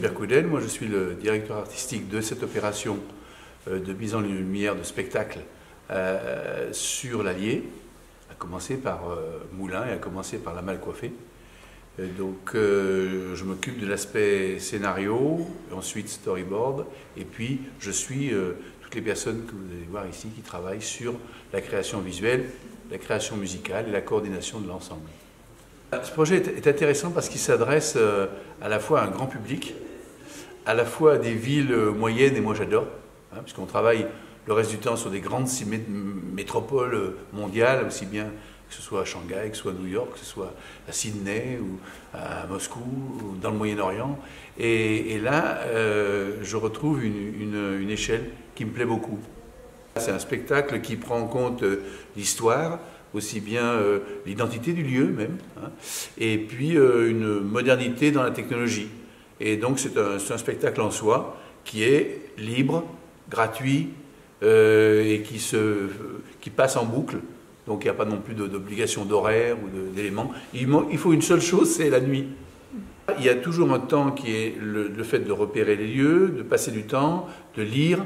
Berkouden, moi je suis le directeur artistique de cette opération de mise en lumière de spectacle sur l'Allier, à commencer par Moulins et à commencer par La Malcoiffée. Je m'occupe de l'aspect scénario, ensuite storyboard, et puis je suis toutes les personnes que vous allez voir ici qui travaillent sur la création visuelle, la création musicale et la coordination de l'ensemble. Ce projet est intéressant parce qu'il s'adresse à la fois à un grand public, à la fois à des villes moyennes, et moi j'adore, puisqu'on travaille le reste du temps sur des grandes métropoles mondiales, aussi bien que ce soit à Shanghai, que ce soit à New York, que ce soit à Sydney, ou à Moscou, ou dans le Moyen-Orient. Et là, je retrouve une échelle qui me plaît beaucoup. C'est un spectacle qui prend en compte l'histoire, aussi bien l'identité du lieu même, et puis une modernité dans la technologie. Et donc c'est un spectacle en soi qui est libre, gratuit et qui passe en boucle. Donc il n'y a pas non plus d'obligation d'horaire ou d'éléments. Il faut une seule chose, c'est la nuit. Il y a toujours un temps qui est le fait de repérer les lieux, de passer du temps, de lire,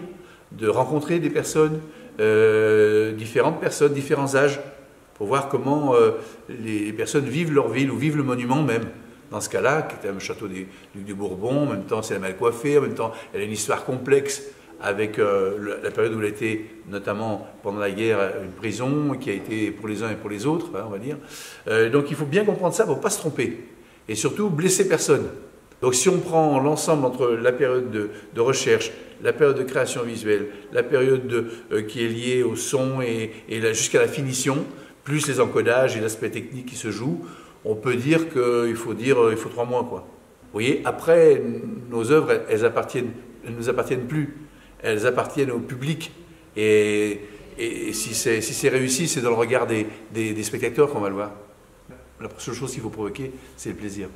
de rencontrer des personnes, différentes personnes, différents âges, pour voir comment les personnes vivent leur ville ou vivent le monument même. Dans ce cas-là, qui est un château des Ducs de Bourbon, en même temps c'est la Malcoiffée, en même temps elle a une histoire complexe avec la période où elle a été, notamment pendant la guerre, une prison qui a été pour les uns et pour les autres, on va dire. Donc il faut bien comprendre ça pour ne pas se tromper. Et surtout, blesser personne. Donc si on prend l'ensemble entre la période de recherche, la période de création visuelle, la période qui est liée au son et jusqu'à la finition, plus les encodages et l'aspect technique qui se joue, on peut dire qu'il faut 3 mois, quoi. Vous voyez, après, nos œuvres, elles ne nous appartiennent plus. Elles appartiennent au public. Et si c'est réussi, c'est dans le regard des spectateurs qu'on va le voir. La seule chose qu'il faut provoquer, c'est le plaisir.